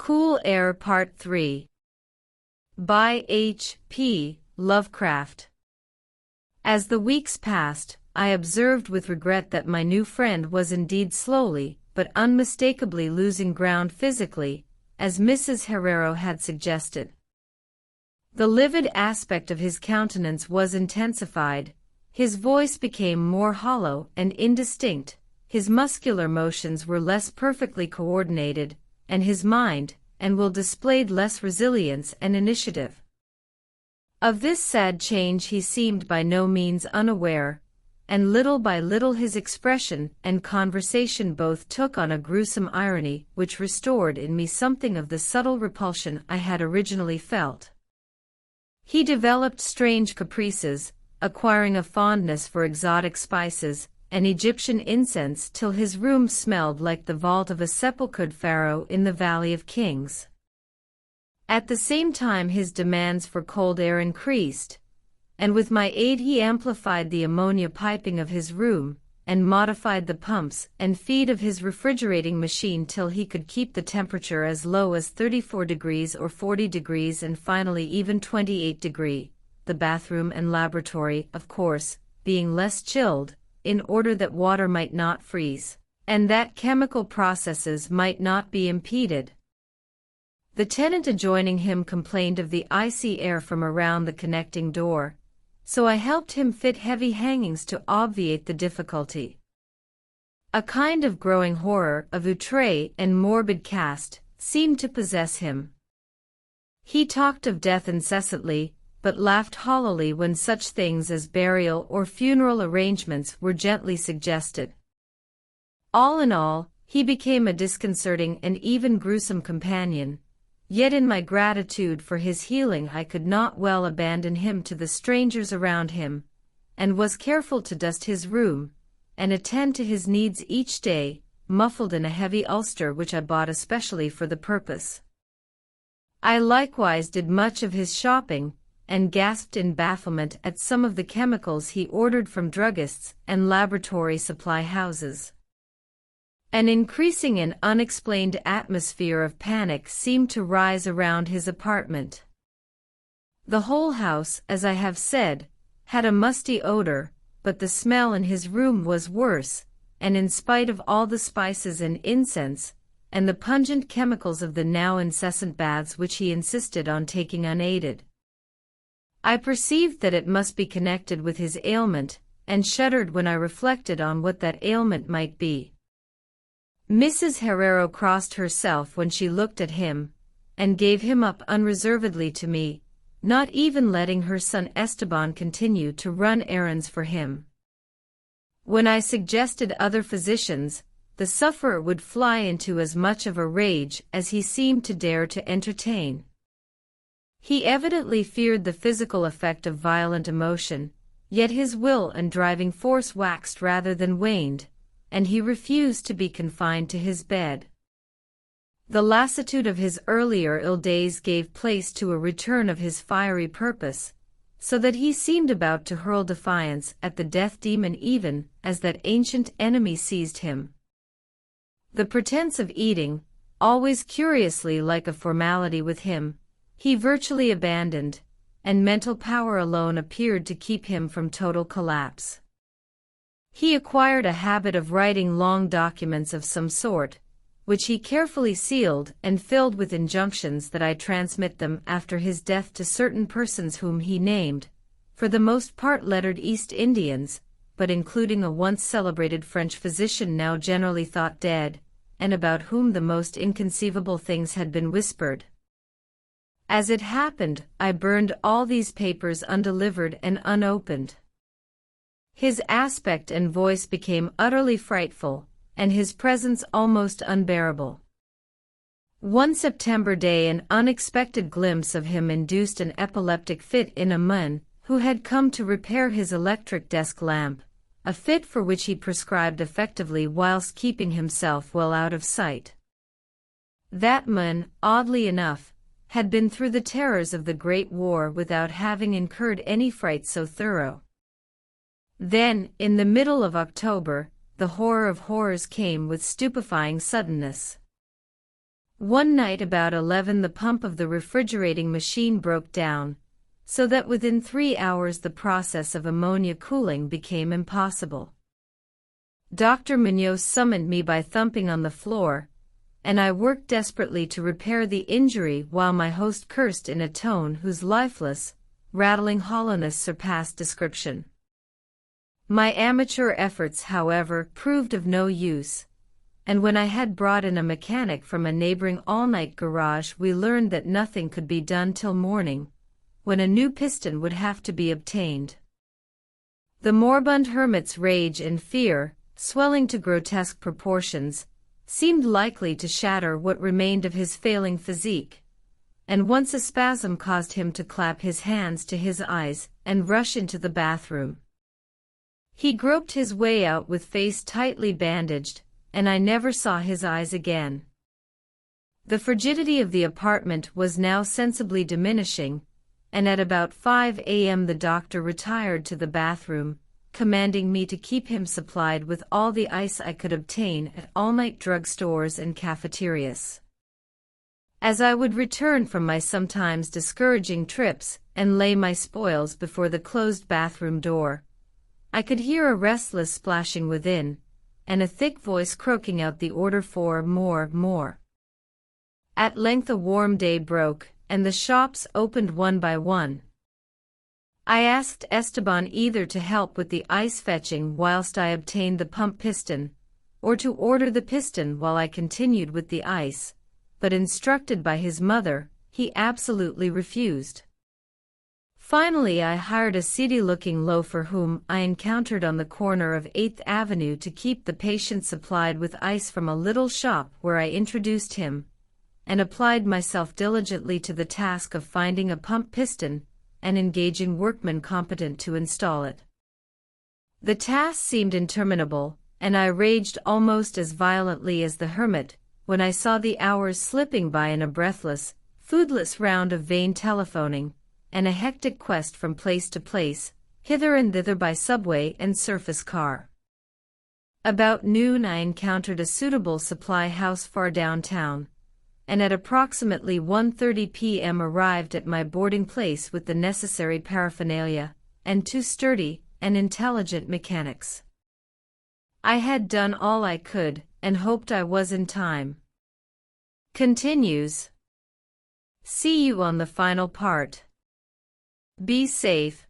Cool Air Part 3 by H.P. Lovecraft. As the weeks passed, I observed with regret that my new friend was indeed slowly, but unmistakably losing ground physically, as Mrs. Herrero had suggested. The livid aspect of his countenance was intensified, his voice became more hollow and indistinct, his muscular motions were less perfectly coordinated, and his mind and will displayed less resilience and initiative. Of this sad change he seemed by no means unaware, and little by little his expression and conversation both took on a gruesome irony which restored in me something of the subtle repulsion I had originally felt. He developed strange caprices, acquiring a fondness for exotic spices and Egyptian incense till his room smelled like the vault of a sepulchred pharaoh in the Valley of Kings. At the same time his demands for cold air increased, and with my aid he amplified the ammonia piping of his room, and modified the pumps and feed of his refrigerating machine till he could keep the temperature as low as 34 degrees or 40 degrees and finally even 28 degrees, the bathroom and laboratory, of course, being less chilled, in order that water might not freeze, and that chemical processes might not be impeded. The tenant adjoining him complained of the icy air from around the connecting door, so I helped him fit heavy hangings to obviate the difficulty. A kind of growing horror of outre and morbid cast seemed to possess him. He talked of death incessantly, but laughed hollowly when such things as burial or funeral arrangements were gently suggested. All in all, he became a disconcerting and even gruesome companion, yet in my gratitude for his healing I could not well abandon him to the strangers around him, and was careful to dust his room, and attend to his needs each day, muffled in a heavy ulster which I bought especially for the purpose. I likewise did much of his shopping, and gasped in bafflement at some of the chemicals he ordered from druggists and laboratory supply houses. An increasing and unexplained atmosphere of panic seemed to rise around his apartment. The whole house, as I have said, had a musty odor, but the smell in his room was worse, and in spite of all the spices and incense, and the pungent chemicals of the now incessant baths which he insisted on taking unaided, I perceived that it must be connected with his ailment, and shuddered when I reflected on what that ailment might be. Mrs. Herrero crossed herself when she looked at him, and gave him up unreservedly to me, not even letting her son Esteban continue to run errands for him. When I suggested other physicians, the sufferer would fly into as much of a rage as he seemed to dare to entertain. He evidently feared the physical effect of violent emotion, yet his will and driving force waxed rather than waned, and he refused to be confined to his bed. The lassitude of his earlier ill days gave place to a return of his fiery purpose, so that he seemed about to hurl defiance at the death demon even as that ancient enemy seized him. The pretense of eating, always curiously like a formality with him, he virtually abandoned, and mental power alone appeared to keep him from total collapse. He acquired a habit of writing long documents of some sort, which he carefully sealed and filled with injunctions that I transmit them after his death to certain persons whom he named, for the most part lettered East Indians, but including a once celebrated French physician now generally thought dead, and about whom the most inconceivable things had been whispered. As it happened, I burned all these papers undelivered and unopened. His aspect and voice became utterly frightful, and his presence almost unbearable. One September day an unexpected glimpse of him induced an epileptic fit in a man who had come to repair his electric desk lamp, a fit for which he prescribed effectively whilst keeping himself well out of sight. That man, oddly enough, had been through the terrors of the Great War without having incurred any fright so thorough. Then, in the middle of October, the horror of horrors came with stupefying suddenness. One night about 11 the pump of the refrigerating machine broke down, so that within 3 hours the process of ammonia cooling became impossible. Dr. Munoz summoned me by thumping on the floor, and I worked desperately to repair the injury while my host cursed in a tone whose lifeless, rattling hollowness surpassed description. My amateur efforts, however, proved of no use, and when I had brought in a mechanic from a neighboring all-night garage, we learned that nothing could be done till morning, when a new piston would have to be obtained. The moribund hermit's rage and fear, swelling to grotesque proportions, seemed likely to shatter what remained of his failing physique, and once a spasm caused him to clap his hands to his eyes and rush into the bathroom. He groped his way out with face tightly bandaged, and I never saw his eyes again. The frigidity of the apartment was now sensibly diminishing, and at about 5 a.m. the doctor retired to the bathroom, commanding me to keep him supplied with all the ice I could obtain at all-night drug stores and cafeterias. As I would return from my sometimes discouraging trips and lay my spoils before the closed bathroom door, I could hear a restless splashing within, and a thick voice croaking out the order for more. At length a warm day broke, and the shops opened one by one. I asked Esteban either to help with the ice fetching whilst I obtained the pump piston, or to order the piston while I continued with the ice, but instructed by his mother, he absolutely refused. Finally I hired a seedy-looking loafer whom I encountered on the corner of 8th Avenue to keep the patient supplied with ice from a little shop where I introduced him, and applied myself diligently to the task of finding a pump piston and engaging workmen competent to install it. The task seemed interminable, and I raged almost as violently as the hermit when I saw the hours slipping by in a breathless, foodless round of vain telephoning, and a hectic quest from place to place, hither and thither by subway and surface car. About noon I encountered a suitable supply house far downtown, and at approximately 1:30 p.m. arrived at my boarding place with the necessary paraphernalia, and 2 sturdy and intelligent mechanics. I had done all I could, and hoped I was in time. Continues. See you on the final part. Be safe.